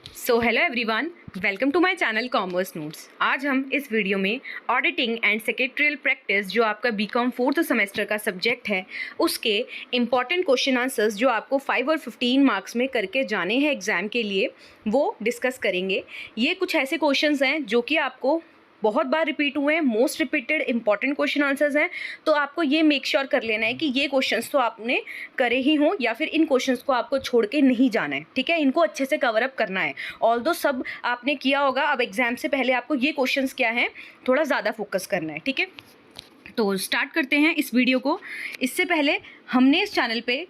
So hello everyone, welcome to my channel commerce notes. आज हम इस वीडियो में ऑडिटिंग एंड सेक्रेटरियल प्रैक्टिस जो आपका बीकॉम फोर्थ सेमेस्टर का सब्जेक्ट है उसके इंपॉर्टेंट क्वेश्चन आंसर्स जो आपको 5 और 15 मार्क्स में करके जाने हैं एग्जाम के लिए, वो डिस्कस करेंगे। ये कुछ ऐसे क्वेश्चंस हैं जो कि आपको बहुत बार रिपीट हुए हैं, most repeated important question answers हैं। तो आपको ये मेक श्योर कर लेना है कि ये क्वेश्चंस तो आपने करे ही हों या फिर इन क्वेश्चंस को आपको छोड़ के नहीं जाना है। ठीक है, इनको अच्छे से कवर अप करना है। ऑल्दो सब आपने किया होगा, अब एग्जाम से पहले आपको ये क्वेश्चंस क्या हैं थोड़ा ज़्यादा फोकस करना है। ठीक है, तो स्टार्ट करते हैं इस वीडियो को। इससे पहले हमने इस चैनल पे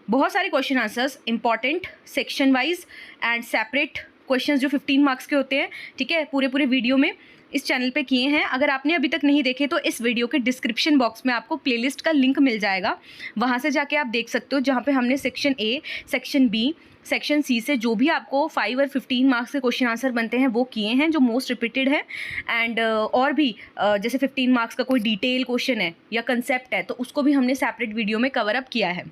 बहुत सारे question answers important section wise and separate questions जो 15 मार्क्स के होते हैं, ठीक है, पूरे वीडियो में इस चैनल पे किए हैं। अगर आपने अभी तक नहीं देखे तो इस वीडियो के डिस्क्रिप्शन बॉक्स में आपको प्लेलिस्ट का लिंक मिल जाएगा, वहाँ से जाके आप देख सकते हो, जहाँ पे हमने section A, section B, section C से जो भी आपको 5 और 15 मार्क्स के क्वेश्चन आंसर बनते हैं वो किए हैं, जो मोस्ट रिपीटेड है। एंड और भी जैसे 15 मार्क्स का कोई डिटेल क्वेश्चन है या कंसेप्ट है तो उसको भी हमने सेपरेट वीडियो में कवर अप किया है।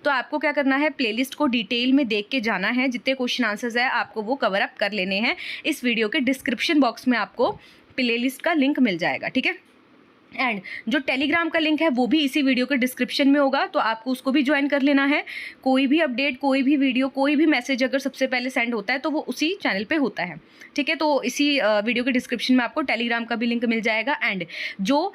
तो आपको क्या करना है, प्लेलिस्ट को डिटेल में देख के जाना है, जितने क्वेश्चन आंसर्स है आपको वो कवर अप कर लेने हैं। इस वीडियो के डिस्क्रिप्शन बॉक्स में आपको प्लेलिस्ट का लिंक मिल जाएगा। ठीक है, एंड जो टेलीग्राम का लिंक है वो भी इसी वीडियो के डिस्क्रिप्शन में होगा, तो आपको उसको भी ज्वाइन कर लेना है। कोई भी अपडेट, कोई भी वीडियो, कोई भी मैसेज अगर सबसे पहले सेंड होता है तो वो उसी चैनल पे होता है। ठीक है, तो इसी वीडियो के डिस्क्रिप्शन में आपको टेलीग्राम का भी लिंक मिल जाएगा। एंड जो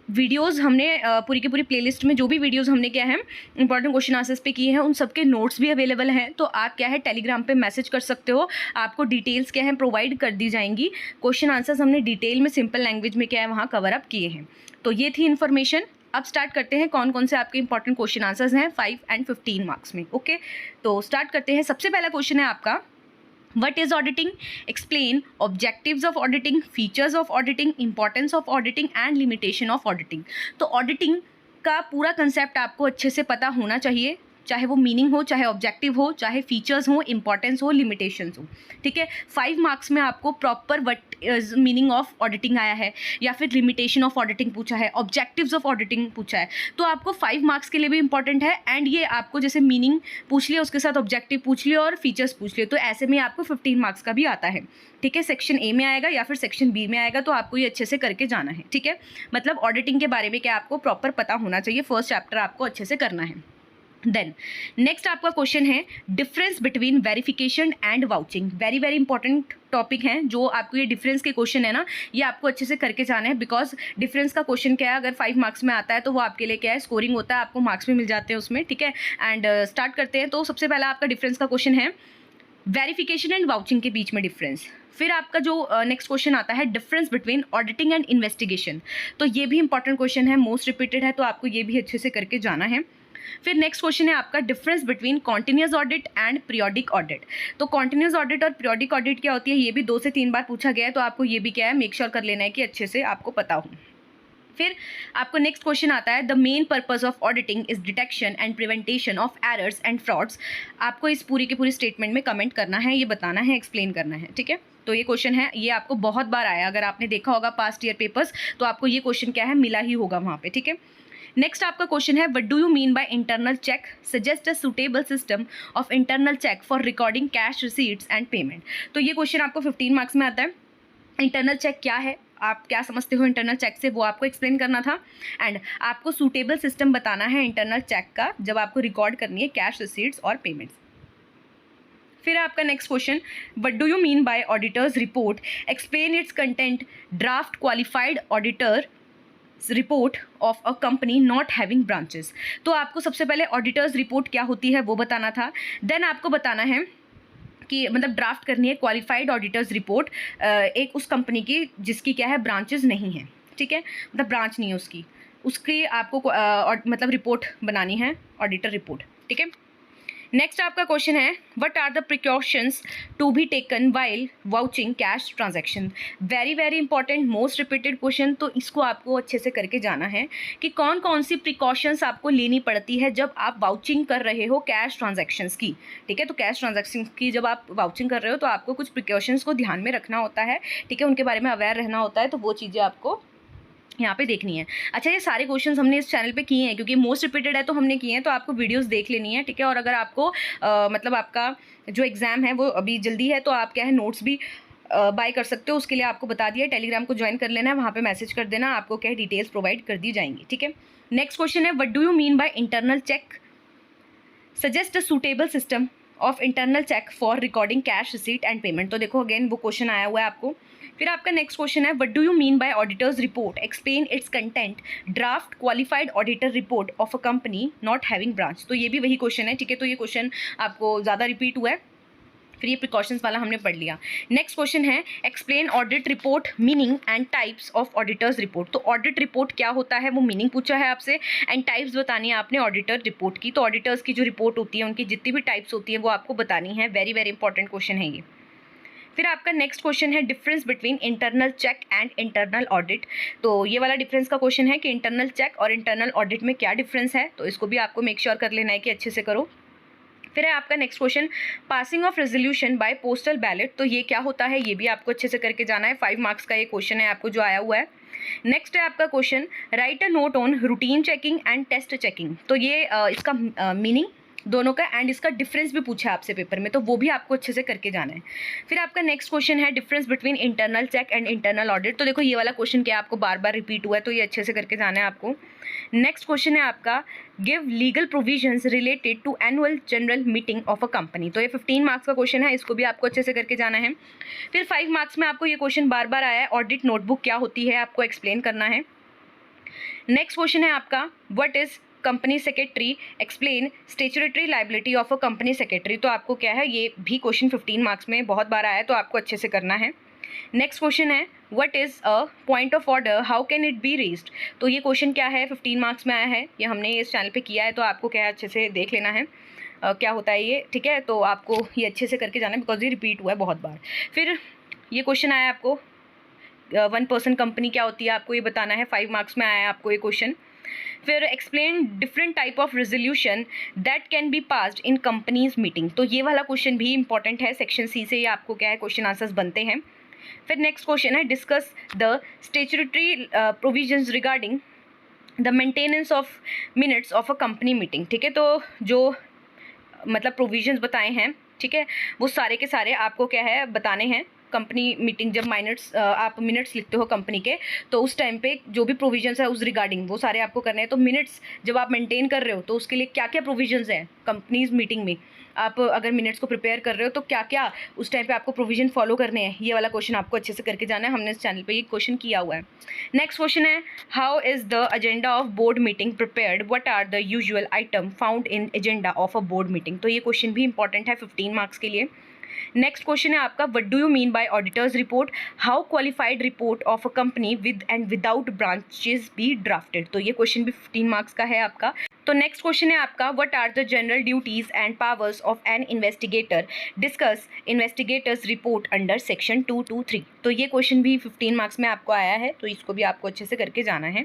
वीडियोज़ हमने पूरी की पूरी प्लेलिस्ट में जो भी वीडियोज़ हमने क्या है इंपॉर्टेंट क्वेश्चन आंसर्स पे किए हैं, उन सबके नोट्स भी अवेलेबल हैं। तो आप क्या है टेलीग्राम पे मैसेज कर सकते हो, आपको डिटेल्स क्या है प्रोवाइड कर दी जाएंगी। क्वेश्चन आंसर्स हमने डिटेल में सिंपल लैंग्वेज में क्या है वहाँ कवर अप किए हैं। तो ये थी इन्फॉर्मेशन। अब स्टार्ट करते हैं कौन कौन से आपके इंपॉर्टेंट क्वेश्चन आंसर्स हैं 5 एंड 15 मार्क्स में। ओके, तो स्टार्ट करते हैं। सबसे पहला क्वेश्चन है आपका, What is auditing? Explain objectives of auditing, features of auditing, importance of auditing and limitation of auditing। तो auditing का पूरा कंसेप्ट आपको अच्छे से पता होना चाहिए, चाहे वो मीनिंग हो, चाहे ऑब्जेक्टिव हो, चाहे फीचर्स हो, इंपॉर्टेंस हो, लिमिटेशंस हो। ठीक है, 5 मार्क्स में आपको proper what is meaning of auditing आया है या फिर लिमिटेशन ऑफ ऑडिटिंग पूछा है, ऑब्जेक्टिव्स ऑफ ऑडिटिंग पूछा है, तो आपको 5 मार्क्स के लिए भी इंपॉर्टेंट है। एंड ये आपको जैसे मीनिंग पूछ लिया उसके साथ ऑब्जेक्टिव पूछ लिया और फीचर्स पूछ लिए, तो ऐसे में आपको 15 मार्क्स का भी आता है। ठीक है, सेक्शन ए में आएगा या फिर सेक्शन बी में आएगा, तो आपको ये अच्छे से करके जाना है। ठीक है, मतलब ऑडिटिंग के बारे में क्या आपको प्रॉपर पता होना चाहिए, फर्स्ट चैप्टर आपको अच्छे से करना है। देन नेक्स्ट आपका क्वेश्चन है difference between verification and vouching. Very very important topic है, जो आपको ये डिफरेंस के क्वेश्चन है ना, ये आपको अच्छे से करके जाना है। बिकॉज डिफरेंस का क्वेश्चन क्या है, अगर 5 मार्क्स में आता है तो वो आपके लिए क्या है स्कोरिंग होता है, आपको मार्क्स भी मिल जाते हैं उसमें। ठीक है, एंड स्टार्ट करते हैं। तो सबसे पहला आपका डिफरेंस का क्वेश्चन है वेरिफिकेशन एंड वाउचिंग के बीच में डिफरेंस। फिर आपका जो नेक्स्ट क्वेश्चन आता है difference between auditing and investigation. तो ये भी इंपॉर्टेंट क्वेश्चन है, मोस्ट रिपीटेड है, तो आपको ये भी अच्छे से करके जाना है। फिर नेक्स्ट क्वेश्चन है आपका difference between continuous audit and periodic audit. तो कॉन्टिन्यूस ऑडिट और पीरियोडिक ऑडिट क्या होती है, ये भी 2 से 3 बार पूछा गया है, तो आपको ये भी क्या है मेक श्योर कर लेना है कि अच्छे से आपको पता हो। फिर आपको नेक्स्ट क्वेश्चन आता है the main purpose of auditing is detection and prevention of errors and frauds. आपको इस पूरी की पूरी स्टेटमेंट में कमेंट करना है, ये बताना है, एक्सप्लेन करना है। ठीक है, तो ये क्वेश्चन है, ये आपको बहुत बार आया, अगर आपने देखा होगा पास्ट ईयर पेपर्स तो आपको ये क्वेश्चन क्या है मिला ही होगा वहाँ पे। ठीक है, नेक्स्ट आपका क्वेश्चन है what do you mean by internal check, suggest a suitable system of internal check for recording cash receipts and payment. तो ये क्वेश्चन आपको 15 मार्क्स में आता है। इंटरनल चेक क्या है, आप क्या समझते हो इंटरनल चेक से, वो आपको एक्सप्लेन करना था। एंड आपको सूटेबल सिस्टम बताना है इंटरनल चेक का जब आपको रिकॉर्ड करनी है कैश रिसीट्स और पेमेंट्स। फिर आपका next question what do you mean by auditor's report, explain it's content, draft qualified auditor report of a company not having branches. तो आपको सबसे पहले ऑडिटर्स रिपोर्ट क्या होती है वो बताना था। देन आपको बताना है कि मतलब ड्राफ्ट करनी है क्वालिफाइड ऑडिटर्स रिपोर्ट एक उस कंपनी की जिसकी क्या है ब्रांचेस नहीं है। ठीक है, मतलब ब्रांच नहीं है उसकी आपको मतलब रिपोर्ट बनानी है, ऑडिटर रिपोर्ट। ठीक है, नेक्स्ट आपका क्वेश्चन है what are the precautions to be taken while vouching cash transaction. Very very important, most repeated question, तो इसको आपको अच्छे से करके जाना है कि कौन कौन सी प्रिकॉशंस आपको लेनी पड़ती है जब आप वाउचिंग कर रहे हो कैश ट्रांजैक्शंस की। ठीक है, तो कैश ट्रांजैक्शन की जब आप वाउचिंग कर रहे हो तो आपको कुछ प्रिकॉशंस को ध्यान में रखना होता है। ठीक है, उनके बारे में अवेयर रहना होता है, तो वो चीज़ें आपको यहाँ पे देखनी है। अच्छा, ये सारे क्वेश्चंस हमने इस चैनल पे किए हैं क्योंकि मोस्ट रिपीटेड है तो हमने किए हैं, तो आपको वीडियोस देख लेनी है, ठीक है। और अगर आपको मतलब आपका जो एग्ज़ाम है वो अभी जल्दी है तो आप क्या है नोट्स भी बाय कर सकते हो। उसके लिए आपको बता दिया, टेलीग्राम को ज्वाइन कर लेना है, वहाँ पे मैसेज कर देना, आपको क्या है डिटेल्स प्रोवाइड कर दी जाएंगी, ठीक है। नेक्स्ट क्वेश्चन है, what do you mean by internal check, suggest a suitable system of internal check for recording cash receipt and payment. तो देखो अगेन वो क्वेश्चन आया हुआ है आपको। फिर आपका नेक्स्ट क्वेश्चन है, what do you mean by auditor's report, explain it's content, draft qualified auditor report of a company not having branch. तो ये भी वही क्वेश्चन है, ठीक है। तो ये क्वेश्चन आपको ज़्यादा रिपीट हुआ है, फिर ये प्रिकॉशंस वाला हमने पढ़ लिया। नेक्स्ट क्वेश्चन है, explain audit report meaning and types of auditors report. तो ऑडिट रिपोर्ट क्या होता है वो मीनिंग पूछा है आपसे, एंड टाइप्स बतानी है आपने ऑडिटर रिपोर्ट की। तो ऑडिटर्स की जो रिपोर्ट होती है उनकी जितनी भी टाइप्स होती है वो आपको बतानी है। वेरी वेरी इंपॉर्टेंट क्वेश्चन है ये। फिर आपका नेक्स्ट क्वेश्चन है, difference between internal check and internal audit. तो ये वाला डिफरेंस का क्वेश्चन है कि इंटरनल चेक और इंटरनल ऑडिट में क्या डिफरेंस है, तो इसको भी आपको मेक श्योर कर लेना है कि अच्छे से करो। फिर है आपका next question, passing of resolution bye postal ballot. तो ये क्या होता है ये भी आपको अच्छे से करके जाना है। 5 मार्क्स का ये क्वेश्चन है आपको जो आया हुआ है। नेक्स्ट है आपका question, right a note on routine checking and test checking. तो ये इसका मीनिंग दोनों का एंड इसका डिफरेंस भी पूछा है आपसे पेपर में, तो वो भी आपको अच्छे से करके जाना है। फिर आपका नेक्स्ट क्वेश्चन है, difference between internal check and internal audit. तो देखो ये वाला क्वेश्चन क्या आपको बार बार रिपीट हुआ है, तो ये अच्छे से करके जाना है आपको। नेक्स्ट क्वेश्चन है आपका, give legal provisions related to annual general meeting of a company. तो ये 15 मार्क्स का क्वेश्चन है, इसको भी आपको अच्छे से करके जाना है। फिर 5 मार्क्स में आपको ये क्वेश्चन बार बार आया है, ऑडिट नोटबुक क्या होती है आपको एक्सप्लेन करना है। नेक्स्ट क्वेश्चन है आपका, what is company secretary, explain statutory liability of a company secretary. तो आपको क्या है ये भी क्वेश्चन 15 मार्क्स में बहुत बार आया है, तो आपको अच्छे से करना है। नेक्स्ट क्वेश्चन है, what is a point of order, how can it be raised. तो ये क्वेश्चन क्या है 15 मार्क्स में आया है, ये हमने इस चैनल पे किया है, तो आपको क्या है अच्छे से देख लेना है क्या होता है ये, ठीक है। तो आपको ये अच्छे से करके जाना है बिकॉज ये रिपीट हुआ है बहुत बार। फिर ये क्वेश्चन आया आपको, 1 पर्सन कंपनी क्या होती है आपको ये बताना है, 5 मार्क्स में आया है आपको ये क्वेश्चन। फिर explain different type of resolution that can be passed in companies meeting. तो ये वाला क्वेश्चन भी इंपॉर्टेंट है, सेक्शन सी से ये आपको क्या है क्वेश्चन आंसर्स बनते हैं। फिर नेक्स्ट क्वेश्चन है, discuss the statutory provisions regarding the maintenance of minutes of a company meeting. ठीक है, तो जो मतलब प्रोविजंस बताए हैं, ठीक है, वो सारे के सारे आपको क्या है बताने हैं। कंपनी मीटिंग जब आप मिनट्स लिखते हो कंपनी के, तो उस टाइम पे जो भी प्रोविजंस है उस रिगार्डिंग वो सारे आपको करने हैं। तो मिनट्स जब आप मेंटेन कर रहे हो तो उसके लिए क्या क्या प्रोविजंस हैं कंपनीज मीटिंग में, आप अगर मिनट्स को प्रिपेयर कर रहे हो तो क्या क्या उस टाइम पे आपको प्रोविजन फॉलो करने हैं, ये वाला क्वेश्चन आपको अच्छे से करके जाना है। हमने इस चैनल पे ये क्वेश्चन किया हुआ है। नेक्स्ट क्वेश्चन है, how is the agenda of board meeting prepared, what are the usual item found in agenda of a board meeting. तो ये क्वेश्चन भी इंपॉर्टेंट है 15 मार्क्स के लिए। नेक्स्ट क्वेश्चन है आपका, what do you mean by auditor's report, how qualified report of a company with and without branches be drafted. तो ये क्वेश्चन भी 15 मार्क्स का है आपका। तो नेक्स्ट क्वेश्चन है आपका, what are the general duties and powers of an investigator, discuss investigator's report under section 223। तो ये क्वेश्चन भी 15 मार्क्स में आपको आया है, तो इसको भी आपको अच्छे से करके जाना है।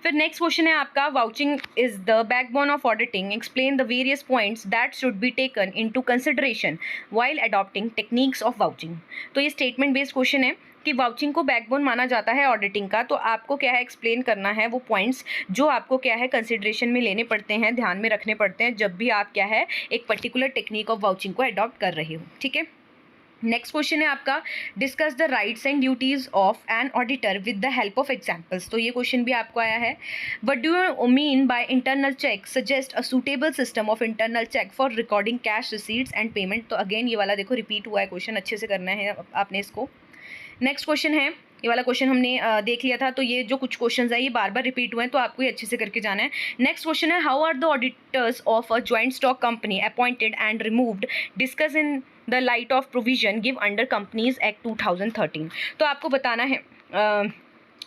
फिर नेक्स्ट क्वेश्चन है आपका, vouching is the backbone of auditing, explain the various points that should be taken into consideration while adopting techniques of vouching. तो ये स्टेटमेंट बेस्ड क्वेश्चन है कि वाउचिंग को बैकबोन माना जाता है ऑडिटिंग का, तो आपको क्या है एक्सप्लेन करना है वो पॉइंट्स जो आपको क्या है कंसिडरेशन में लेने पड़ते हैं, ध्यान में रखने पड़ते हैं जब भी आप क्या है एक पर्टिकुलर टेक्निक ऑफ वाउचिंग को अडॉप्ट कर रहे हो। ठीक है, नेक्स्ट क्वेश्चन है आपका, discuss the rights and duties of an auditor with the help of examples. तो ये क्वेश्चन भी आपको आया है। What do you mean by internal check, suggest a suitable system of internal check for recording cash receipts and payment. तो again ये वाला देखो रिपीट हुआ है क्वेश्चन, अच्छे से करना है आपने इसको। नेक्स्ट क्वेश्चन है, ये वाला क्वेश्चन हमने देख लिया था, तो ये जो कुछ क्वेश्चंस है ये बार बार रिपीट हुए हैं, तो आपको ये अच्छे से करके जाना है। नेक्स्ट क्वेश्चन है, how are the auditors of a joint stock company appointed and removed, discuss in the light of provision give under companies act 2013। तो आपको बताना है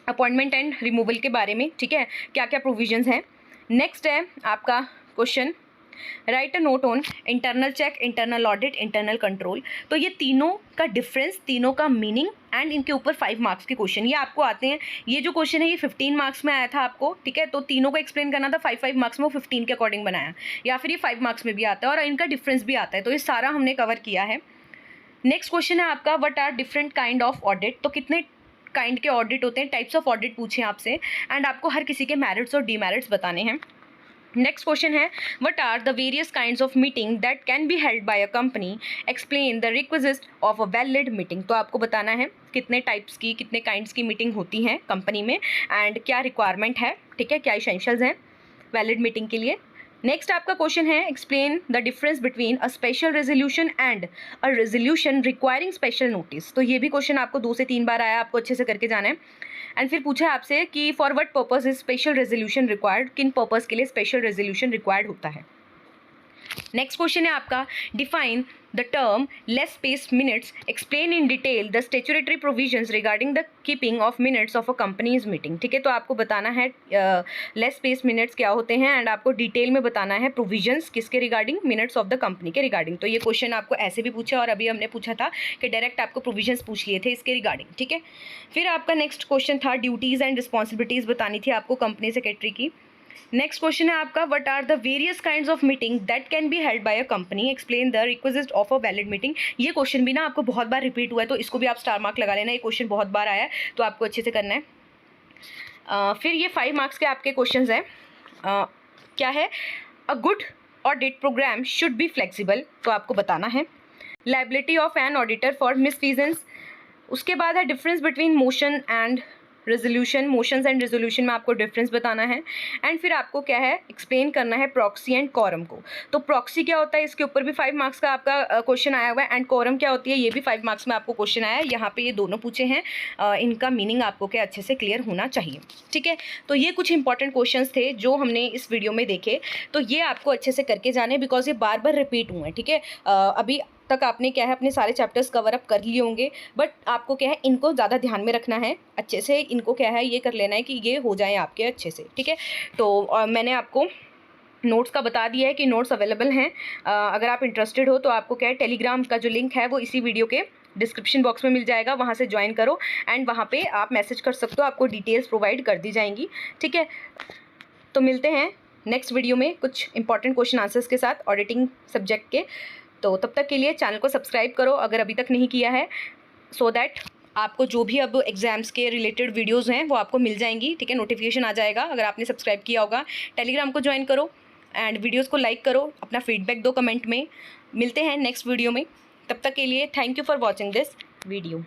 अपॉइंटमेंट एंड रिमूवल के बारे में, ठीक है, क्या क्या प्रोविजंस हैं। नेक्स्ट है आपका question, right a note on internal check, internal audit, internal control. तो ये तीनों का डिफरेंस, तीनों का मीनिंग एंड इनके ऊपर 5 मार्क्स के क्वेश्चन ये आपको आते हैं। ये जो क्वेश्चन है ये 15 मार्क्स में आया था आपको, ठीक है, तो तीनों को एक्सप्लेन करना था, 5 मार्क्स में वो 15 के अकॉर्डिंग बनाया, या फिर ये 5 मार्क्स में भी आता है और इनका डिफरेंस भी आता है, तो ये सारा हमने कवर किया है। नेक्स्ट क्वेश्चन है आपका, what are different kind of audit. तो कितने काइंड के ऑडिट होते हैं, टाइप्स ऑफ ऑडिट पूछे आपसे, एंड आपको हर किसी के मेरिट्स और डीमेरिट्स बताने हैं। नेक्स्ट क्वेश्चन है, what are the various kinds of meeting that can be held by a company, explain the requisite of a valid meeting. तो आपको बताना है कितने टाइप्स की, कितने काइंड्स की मीटिंग होती हैं कंपनी में, एंड क्या रिक्वायरमेंट है, ठीक है, क्या इसेंशियल्स हैं वैलिड मीटिंग के लिए। नेक्स्ट आपका क्वेश्चन है, explain the difference between a special resolution and a resolution requiring special notice. तो ये भी क्वेश्चन आपको 2 से 3 बार आया, आपको अच्छे से करके जाना है। एंड फिर पूछा आपसे कि for what purpose is special resolution required, किन पर्पस के लिए स्पेशल रेजोल्यूशन रिक्वायर्ड होता है। नेक्स्ट क्वेश्चन है आपका, define the term less space minutes, explain in detail the statutory provisions regarding the keeping of minutes of a companies meeting. ठीक है, तो आपको बताना है लेस स्पेस मिनट्स क्या होते हैं, एंड आपको डिटेल में बताना है प्रोविजंस किसके regarding, minutes of the company के रिगार्डिंग। तो ये क्वेश्चन आपको ऐसे भी पूछा और अभी हमने पूछा था कि डायरेक्ट आपको प्रोविजंस पूछ लिए थे इसके रिगार्डिंग। ठीक है, फिर आपका नेक्स्ट क्वेश्चन था, ड्यूटीज़ एंड रिस्पॉन्सिबिलिटीज़ बतानी थी आपको कंपनी सेक्रेटरी की। नेक्स्ट क्वेश्चन है आपका, what are the various kinds of meeting that can be held by a company, explain the requisite of a valid meeting. ये क्वेश्चन भी ना आपको बहुत बार रिपीट हुआ है, तो इसको भी आप स्टार मार्क लगा लेना, ये क्वेश्चन बहुत बार आया है तो आपको अच्छे से करना है। फिर ये 5 मार्क्स के आपके क्वेश्चन हैं। क्या है, a good audit programme should be flexible, तो आपको बताना है। Liability of an auditor for misfeasance. उसके बाद है difference between motion and resolution, motions and resolution में आपको डिफरेंस बताना है। एंड फिर आपको क्या है, एक्सप्लेन करना है प्रॉक्सी एंड कोरम को। तो प्रॉक्सी क्या होता है, इसके ऊपर भी 5 मार्क्स का आपका क्वेश्चन आया हुआ है, एंड कोरम क्या होती है, ये भी 5 मार्क्स में आपको क्वेश्चन आया है। यहाँ पे ये दोनों पूछे हैं, इनका मीनिंग आपको क्या अच्छे से क्लियर होना चाहिए। ठीक है, तो ये कुछ इंपॉर्टेंट क्वेश्चंस थे जो हमने इस वीडियो में देखे, तो ये आपको अच्छे से करके जाने, बिकॉज ये बार बार रिपीट हुए हैं। ठीक है, अभी तक आपने क्या है अपने सारे चैप्टर्स कवर अप कर लिए होंगे, बट आपको क्या है इनको ज़्यादा ध्यान में रखना है, अच्छे से इनको क्या है ये कर लेना है कि ये हो जाए आपके अच्छे से। ठीक है, तो मैंने आपको नोट्स का बता दिया है कि नोट्स अवेलेबल हैं। अगर आप इंटरेस्टेड हो तो आपको क्या है टेलीग्राम का जो लिंक है वो इसी वीडियो के डिस्क्रिप्शन बॉक्स में मिल जाएगा, वहाँ से ज्वाइन करो, एंड वहाँ पे आप मैसेज कर सकते हो, आपको डिटेल्स प्रोवाइड कर दी जाएंगी। ठीक है, तो मिलते हैं नेक्स्ट वीडियो में कुछ इंपॉर्टेंट क्वेश्चन आंसर्स के साथ ऑडिटिंग सब्जेक्ट के। तो तब तक के लिए चैनल को सब्सक्राइब करो अगर अभी तक नहीं किया है, सो दैट आपको जो भी अब एग्जाम्स के रिलेटेड वीडियोस हैं वो आपको मिल जाएंगी। ठीक है, नोटिफिकेशन आ जाएगा अगर आपने सब्सक्राइब किया होगा। टेलीग्राम को ज्वाइन करो एंड वीडियोस को लाइक करो, अपना फीडबैक दो कमेंट में। मिलते हैं नेक्स्ट वीडियो में, तब तक के लिए thank you for watching this video.